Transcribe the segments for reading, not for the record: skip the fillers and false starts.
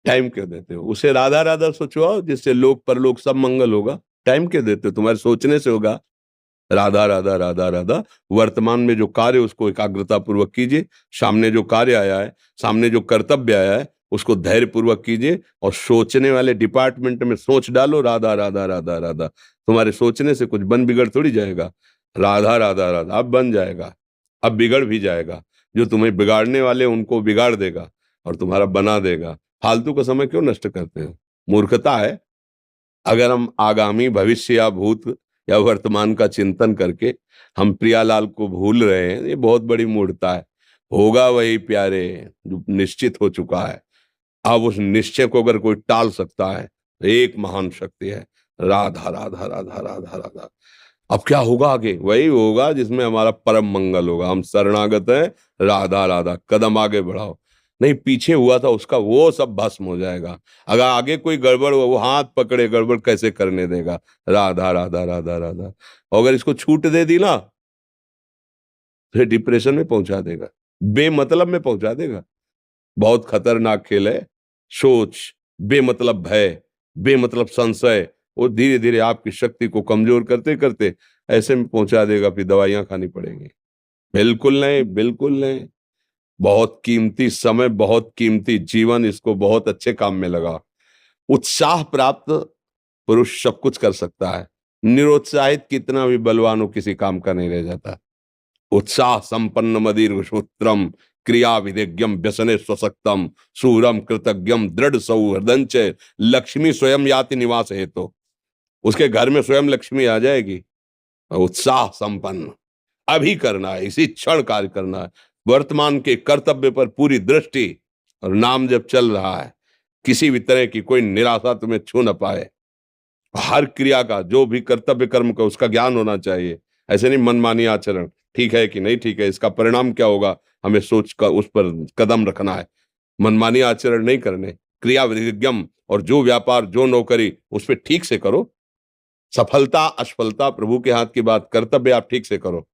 Time क्यों देते हो? उसे राधा राधा सोचवाओ जिससे लोक परलोक सब मंगल होगा। टाइम क्यों देते हो? तुम्हारे सोचने से होगा। राधा राधा राधा राधा। वर्तमान में जो कार्य उसको एकाग्रता पूर्वक कीजिए। सामने जो कार्य आया है, सामने जो कर्तव्य आया है, उसको धैर्य पूर्वक कीजिए। और सोचने वाले डिपार्टमेंट में सोच डालो राधा राधा राधा राधा। तुम्हारे सोचने से कुछ बन बिगड़ थोड़ी जाएगा। राधा राधा राधा अब बन जाएगा, अब बिगड़ भी जाएगा। जो तुम्हें बिगाड़ने वाले उनको बिगाड़ देगा और तुम्हारा बना देगा। फालतू का समय क्यों नष्ट करते हो? मूर्खता है। अगर हम आगामी भविष्य या भूत या वर्तमान का चिंतन करके हम प्रियालाल को भूल रहे हैं, ये बहुत बड़ी मूर्खता है। होगा वही प्यारे जो निश्चित हो चुका है। अब उस निश्चय को अगर कोई टाल सकता है तो एक महान शक्ति है, राधा राधा राधा राधा राधा। अब क्या होगा आगे? वही होगा जिसमें हमारा परम मंगल होगा। हम शरणागत हैं, राधा राधा, कदम आगे बढ़ाओ। नहीं, पीछे हुआ था उसका वो सब भस्म हो जाएगा। अगर आगे कोई गड़बड़ हुआ, वो हाथ पकड़े गड़बड़ कैसे करने देगा? राधा राधा राधा राधा। और अगर इसको छूट दे दी ना, फिर डिप्रेशन में पहुंचा देगा, बेमतलब में पहुंचा देगा। बहुत खतरनाक खेल है। सोच, बेमतलब भय, बेमतलब संशय, वो धीरे धीरे आपकी शक्ति को कमजोर करते करते ऐसे में पहुंचा देगा, फिर दवाइयां खानी पड़ेंगी। बिल्कुल नहीं, बिल्कुल नहीं। बहुत कीमती समय, बहुत कीमती जीवन, इसको बहुत अच्छे काम में लगा। उत्साह प्राप्त पुरुष सब कुछ कर सकता है। निरुत्साहित कितना भी बलवान हो, किसी काम का नहीं रह जाता। उत्साह संपन्न मदीर्घ सूत्रम क्रिया विधिज्ञम व्यसने स्वसक्तम सूरम कृतज्ञम दृढ़ सौहृदंच लक्ष्मी स्वयं याति निवास है। तो उसके घर में स्वयं लक्ष्मी आ जाएगी। उत्साह संपन्न अभी करना है, इसी क्षण कार्य करना है। वर्तमान के कर्तव्य पर पूरी दृष्टि, और नाम जब चल रहा है, किसी भी तरह की कोई निराशा तुम्हें छू न पाए। हर क्रिया का, जो भी कर्तव्य कर्म का, उसका ज्ञान होना चाहिए। ऐसे नहीं मनमानी आचरण, ठीक है कि नहीं ठीक है, इसका परिणाम क्या होगा, हमें सोच कर उस पर कदम रखना है। मनमानी आचरण नहीं करने, क्रिया विधिज्ञम, और जो व्यापार जो नौकरी उस पर ठीक से करो। सफलता असफलता प्रभु के हाथ की बात, कर्तव्य आप ठीक से करो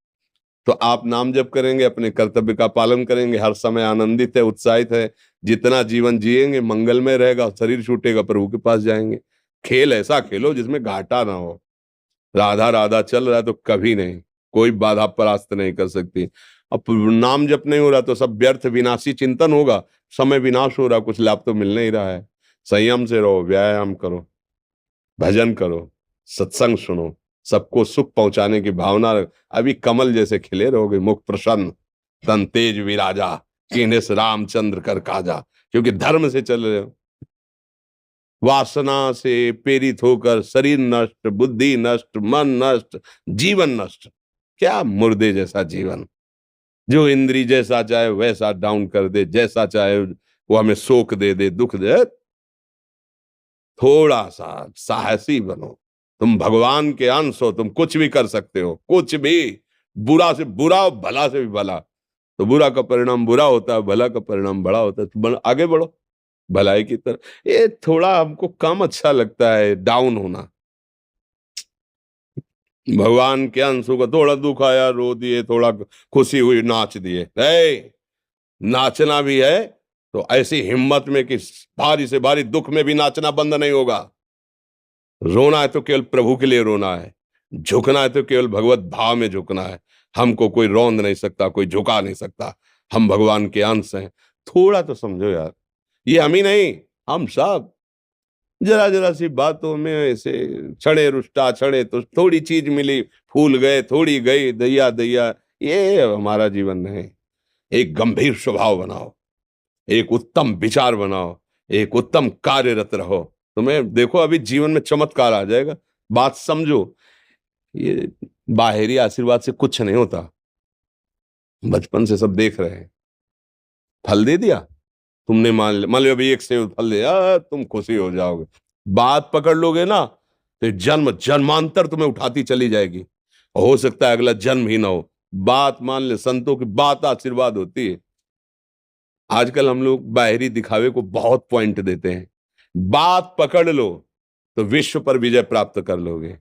तो आप नाम जप करेंगे, अपने कर्तव्य का पालन करेंगे, हर समय आनंदित है, उत्साहित है। जितना जीवन जिएंगे मंगलमय रहेगा। शरीर छूटेगा, प्रभु के पास जाएंगे। खेल ऐसा खेलो जिसमें घाटा ना हो। राधा राधा चल रहा है तो कभी नहीं, कोई बाधा परास्त नहीं कर सकती। अब नाम जप नहीं हो रहा तो सब व्यर्थ विनाशी चिंतन होगा। समय विनाश हो रहा, कुछ लाभ तो मिल नहीं रहा है। संयम से रहो, व्यायाम करो, भजन करो, सत्संग सुनो, सबको सुख पहुंचाने की भावना रख। अभी कमल जैसे खिले रहोगे, मुख प्रसन्न, तन तेज विराजा, कीन्हे रामचंद्र कर काजा। क्योंकि धर्म से चल रहे हो। वासना से प्रेरित होकर शरीर नष्ट, बुद्धि नष्ट, मन नष्ट, जीवन नष्ट। क्या मुर्दे जैसा जीवन, जो इंद्री जैसा चाहे वैसा डाउन कर दे, जैसा चाहे वो हमें शोक दे दे, दुख दे। थोड़ा सा साहसी बनो। तुम भगवान के अंश हो, तुम कुछ भी कर सकते हो, कुछ भी। बुरा से बुरा और भला से भी भला। तो बुरा का परिणाम बुरा होता है, भला का परिणाम बड़ा होता है। तो आगे बढ़ो भलाई की तरफ। ये थोड़ा हमको कम अच्छा लगता है डाउन होना। भगवान के अंश का थोड़ा दुख आया रो दिए, थोड़ा खुशी हुई नाच दिए। नाचना भी है तो ऐसी हिम्मत में कि भारी से भारी दुख में भी नाचना बंद नहीं होगा। रोना है तो केवल प्रभु के लिए रोना है, झुकना है तो केवल भगवत भाव में झुकना है। हमको कोई रौंद नहीं सकता, कोई झुका नहीं सकता। हम भगवान के अंश हैं। थोड़ा तो समझो यार, ये हम ही नहीं, हम सब जरा जरा सी बातों में ऐसे छड़े रुष्टा छड़े तो थोड़ी चीज मिली, फूल गए, थोड़ी गई, दैया दैया। ये हमारा जीवन नहीं। एक गंभीर स्वभाव बनाओ, एक उत्तम विचार बनाओ, एक उत्तम कार्यरत रहो। तुम्हें देखो अभी जीवन में चमत्कार आ जाएगा। बात समझो, ये बाहरी आशीर्वाद से कुछ नहीं होता। बचपन से सब देख रहे हैं। फल दे दिया तुमने, मान लो अभी एक सेब फल दिया, तुम खुशी हो जाओगे। बात पकड़ लोगे ना तो जन्म जन्मांतर तुम्हें उठाती चली जाएगी। हो सकता है अगला जन्म ही ना हो। बात मान ले, संतों की बात आशीर्वाद होती है। आजकल हम लोग बाहरी दिखावे को बहुत पॉइंट देते हैं। बात पकड़ लो तो विश्व पर विजय प्राप्त कर लोगे।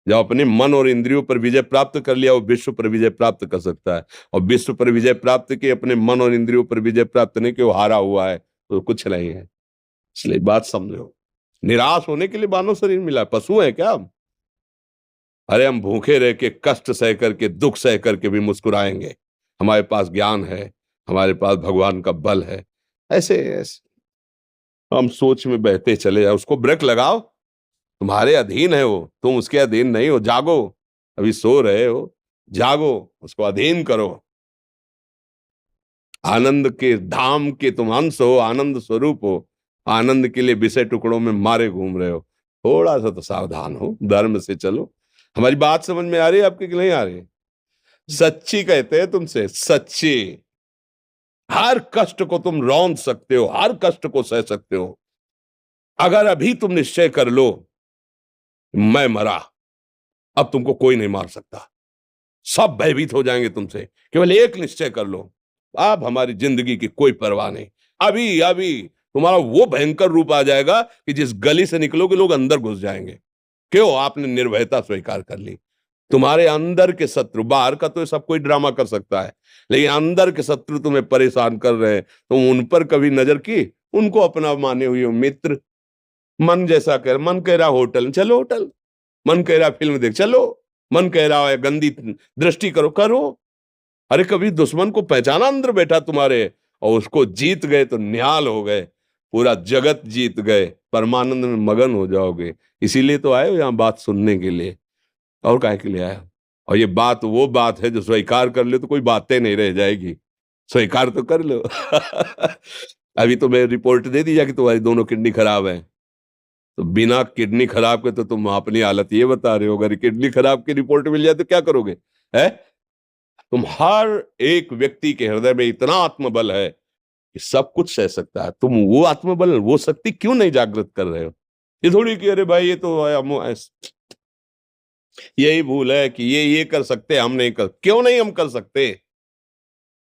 जब अपने मन और इंद्रियों पर विजय प्राप्त कर लिया, वो विश्व पर विजय प्राप्त कर सकता है। और विश्व पर विजय प्राप्त किए, अपने मन और इंद्रियों पर विजय प्राप्त नहीं किया, वो हारा हुआ है तो कुछ नहीं है। इसलिए बात समझो, निराश होने के लिए मानव शरीर मिला, पशु है क्या हम? अरे हम भूखे रह के, कष्ट सह करके, दुख सह करके भी मुस्कुराएंगे। हमारे पास ज्ञान है, हमारे पास भगवान का बल है। ऐसे हम सोच में बहते चले जाओ, उसको ब्रेक लगाओ। तुम्हारे अधीन है वो, तुम उसके अधीन नहीं हो। जागो, अभी सो रहे हो, जागो, उसको अधीन करो। आनंद के धाम के तुम अंश हो, आनंद स्वरूप हो। आनंद के लिए विषय टुकड़ों में मारे घूम रहे हो। थोड़ा सा तो सावधान हो, धर्म से चलो। हमारी बात समझ में आ रही है आपकी कि नहीं आ रही है? सच्ची कहते हैं तुमसे, सच्ची। हर कष्ट को तुम रौंद सकते हो, हर कष्ट को सह सकते हो। अगर अभी तुम निश्चय कर लो, मैं मरा, अब तुमको कोई नहीं मार सकता। सब भयभीत हो जाएंगे तुमसे। केवल एक निश्चय कर लो, अब हमारी जिंदगी की कोई परवाह नहीं। अभी अभी तुम्हारा वो भयंकर रूप आ जाएगा कि जिस गली से निकलोगे लोग अंदर घुस जाएंगे। क्यों? आपने निर्भयता स्वीकार कर ली। तुम्हारे अंदर के शत्रु, बाहर का तो सब कोई ड्रामा कर सकता है, लेकिन अंदर के शत्रु तुम्हें परेशान कर रहे हैं, तुम उन पर कभी नजर की? उनको अपना माने हुए हो मित्र। मन जैसा कर, मन कह रहा होटल चलो, होटल। मन कह रहा फिल्म देख चलो। मन कह रहा है गंदी दृष्टि करो, करो। अरे कभी दुश्मन को पहचाना अंदर बैठा तुम्हारे, और उसको जीत गए तो निहाल हो गए, पूरा जगत जीत गए, परमानंद में मगन हो जाओगे। इसीलिए तो आए हो यहाँ बात सुनने के लिए, और काहे के लिए आए हो? और ये बात वो बात है जो स्वीकार कर ले तो कोई बातें नहीं रह जाएगी। स्वीकार तो कर लो। अभी तो मैं रिपोर्ट दे दी जा कि तुम्हारी दोनों किडनी खराब है, तो बिना किडनी खराब के तो तुम अपनी हालत ये बता रहे हो। अगर किडनी खराब की रिपोर्ट मिल जाए तो क्या करोगे? है? तुम हर एक व्यक्ति के हृदय में इतना आत्मबल है कि सब कुछ सह सकता है। तुम वो आत्मबल, वो शक्ति क्यों नहीं जागृत कर रहे हो? ये थोड़ी कि अरे भाई ये तो यही भूल है कि ये कर सकते, हम नहीं कर। क्यों नहीं हम कर सकते?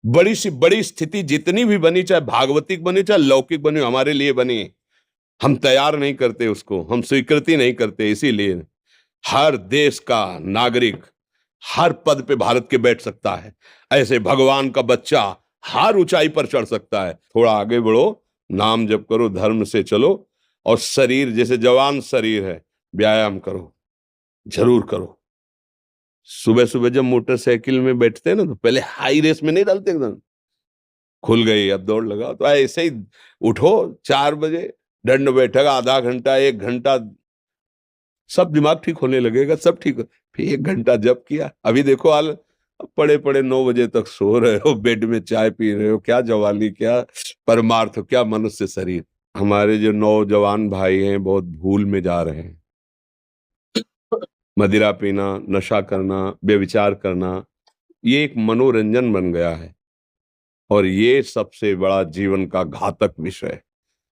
बड़ी सी बड़ी स्थिति जितनी भी बनी, चाहे भागवतिक बनी चाहे लौकिक बनी, हमारे लिए बनी, हम तैयार नहीं करते उसको, हम स्वीकृति नहीं करते। इसीलिए हर देश का नागरिक हर पद पे भारत के बैठ सकता है। ऐसे भगवान का बच्चा हर ऊंचाई पर चढ़ सकता है। थोड़ा आगे बढ़ो, नाम जप करो, धर्म से चलो, और शरीर जैसे जवान शरीर है, व्यायाम करो, जरूर करो। सुबह सुबह जब मोटरसाइकिल में बैठते हैं ना, तो पहले हाई रेस में नहीं डालते, एकदम खुल गई अब दौड़ लगाओ, तो ऐसे ही उठो 4 बजे, दंड बैठक आधा घंटा 1 घंटा, सब दिमाग ठीक होने लगेगा, सब ठीक हो। फिर 1 घंटा जप किया। अभी देखो हाल, पड़े पड़े 9 बजे तक सो रहे हो, बेड में चाय पी रहे हो। क्या जवानी, क्या परमार्थ, क्या मनुष्य शरीर। हमारे जो नौजवान भाई हैं बहुत भूल में जा रहे हैं। मदिरा पीना, नशा करना, व्यभिचार करना, ये एक मनोरंजन बन गया है, और ये सबसे बड़ा जीवन का घातक विषय है।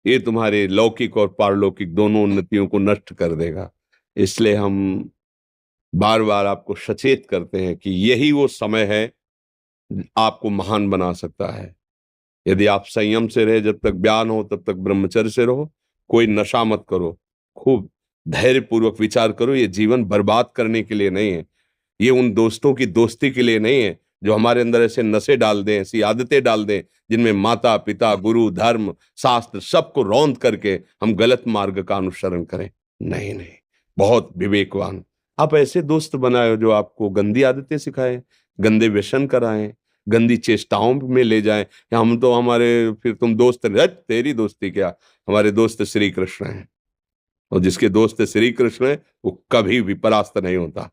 ये तुम्हारे लौकिक और पारलौकिक दोनों उन्नतियों को नष्ट कर देगा। इसलिए हम बार बार आपको सचेत करते हैं कि यही वो समय है आपको महान बना सकता है। यदि आप संयम से रहे, जब तक ज्ञान हो तब तक ब्रह्मचर्य से रहो, कोई नशा मत करो, खूब धैर्य पूर्वक विचार करो। ये जीवन बर्बाद करने के लिए नहीं है, ये उन दोस्तों की दोस्ती के लिए नहीं है जो हमारे अंदर ऐसे नशे डाल दें, ऐसी आदतें डाल दें जिनमें माता पिता, गुरु, धर्म, शास्त्र सबको रौंद करके हम गलत मार्ग का अनुसरण करें। नहीं नहीं, बहुत विवेकवान। आप ऐसे दोस्त बनाए जो आपको गंदी आदतें सिखाएं, गंदे व्यसन कराएं, गंदी चेष्टाओं में ले जाएं। या हम तो हमारे, फिर तुम दोस्त, तेरी दोस्ती क्या, हमारे दोस्त श्री कृष्ण हैं, और जिसके दोस्त श्री कृष्ण है वो कभी भी परास्त नहीं होता।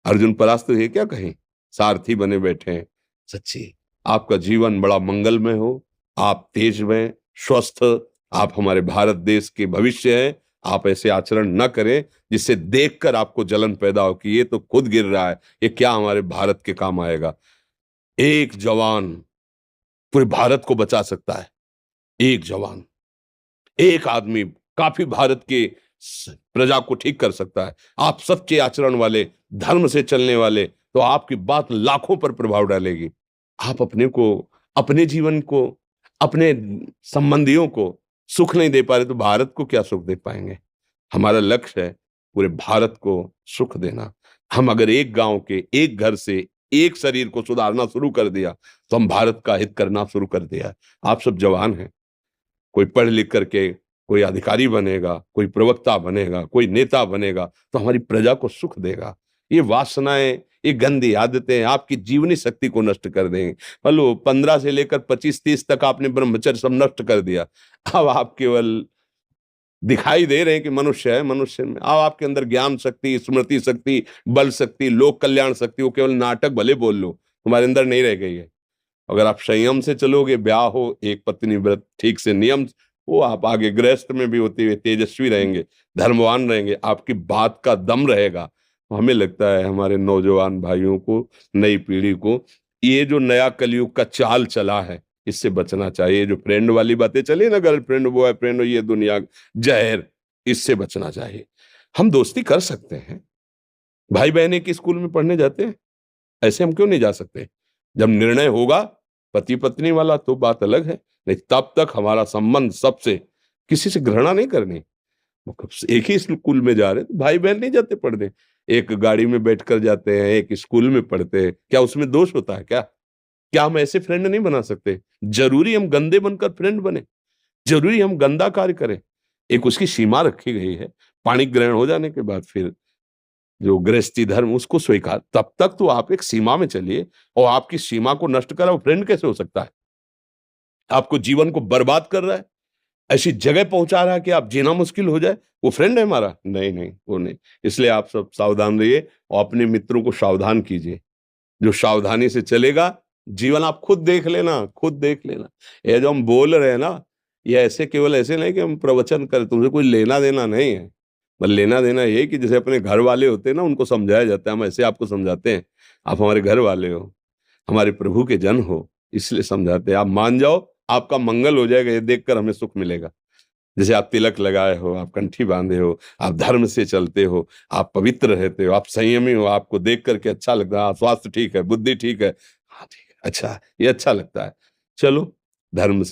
अर्जुन परास्त है क्या कहीं? सारथी बने बैठे हैं। सच्ची आपका जीवन बड़ा मंगलमय हो, आप तेज में स्वस्थ, आप हमारे भारत देश के भविष्य हैं। आप ऐसे आचरण न करें जिससे देखकर आपको जलन पैदा हो कि ये तो खुद गिर रहा है, ये क्या हमारे भारत के काम आएगा। एक जवान पूरे भारत को बचा सकता है। एक जवान, एक आदमी काफी भारत के प्रजा को ठीक कर सकता है। आप सच्चे आचरण वाले, धर्म से चलने वाले, तो आपकी बात लाखों पर प्रभाव डालेगी। आप अपने को, अपने जीवन को, अपने संबंधियों को सुख नहीं दे पा रहे तो भारत को क्या सुख दे पाएंगे? हमारा लक्ष्य है पूरे भारत को सुख देना। हम अगर एक गांव के, एक घर से, एक शरीर को सुधारना शुरू कर दिया तो हम भारत का हित करना शुरू कर दिया। आप सब जवान हैं, कोई पढ़ लिख करके कोई अधिकारी बनेगा, कोई प्रवक्ता बनेगा, कोई नेता बनेगा तो हमारी प्रजा को सुख देगा। ये वासनाएं, ये गंदी आदतें आपकी जीवनी शक्ति को नष्ट कर देंगे। लो 15 से लेकर 25-30 तक आपने ब्रह्मचर्य सब नष्ट कर दिया। अब आप केवल दिखाई दे रहे हैं कि मनुष्य है, मनुष्य में अब आपके अंदर ज्ञान शक्ति, स्मृति शक्ति, बल शक्ति, लोक कल्याण शक्ति, वो केवल नाटक भले बोल लो, तुम्हारे अंदर नहीं रह गई है। अगर आप संयम से चलोगे, ब्याह हो, एक पत्नी व्रत ठीक से नियम, वो आप आगे गृहस्थ में भी होते हुए तेजस्वी रहेंगे, धर्मवान रहेंगे, आपकी बात का दम रहेगा। हमें लगता है हमारे नौजवान भाइयों को, नई पीढ़ी को, ये जो नया कलयुग का चाल चला है इससे बचना चाहिए। जो फ्रेंड वाली बातें चली ना, गर्लफ्रेंड, बॉयफ्रेंड, ये दुनिया जहर, इससे बचना चाहिए। हम दोस्ती कर सकते हैं, भाई बहन एक स्कूल में पढ़ने जाते हैं, ऐसे हम क्यों नहीं जा सकते? जब निर्णय होगा पति पत्नी वाला तो बात अलग है, नहीं तब तक हमारा संबंध सबसे, किसी से घृणा नहीं करनी। एक ही स्कूल में जा रहे तो भाई बहन नहीं जाते पढ़ने, एक गाड़ी में बैठकर जाते हैं, एक स्कूल में पढ़ते हैं, क्या उसमें दोष होता है? क्या क्या हम ऐसे फ्रेंड नहीं बना सकते? जरूरी हम गंदे बनकर फ्रेंड बने? जरूरी हम गंदा कार्य करें? एक उसकी सीमा रखी गई है। पाणी ग्रहण हो जाने के बाद फिर जो गृहस्थी धर्म उसको स्वीकार, तब तक तो आप एक सीमा में चलिए, और आपकी सीमा को नष्ट करा वो फ्रेंड कैसे हो सकता है? आपको जीवन को बर्बाद कर रहा है, ऐसी जगह पहुंचा रहा है कि आप जीना मुश्किल हो जाए, वो फ्रेंड है हमारा? नहीं नहीं, वो नहीं। इसलिए आप सब सावधान रहिए और अपने मित्रों को सावधान कीजिए। जो सावधानी से चलेगा, जीवन आप खुद देख लेना, खुद देख लेना। ये जो हम बोल रहे हैं ना, ये ऐसे केवल ऐसे नहीं कि हम प्रवचन करें, तुमसे कोई लेना देना नहीं है। बस लेना देना ये कि जैसे अपने घर वाले होते हैं ना, उनको समझाया जाता है, हम ऐसे आपको समझाते हैं। आप हमारे घर वाले हो, हमारे प्रभु के जन हो, इसलिए समझाते हैं। आप मान जाओ, आपका मंगल हो जाएगा, ये देखकर हमें सुख मिलेगा। जैसे आप तिलक लगाए हो, आप कंठी बांधे हो, आप धर्म से चलते हो, आप पवित्र रहते हो, आप संयमी हो, आपको देख करके अच्छा लगता है, स्वास्थ्य ठीक है, बुद्धि ठीक है, हाँ ठीक है, अच्छा, ये अच्छा लगता है। चलो धर्म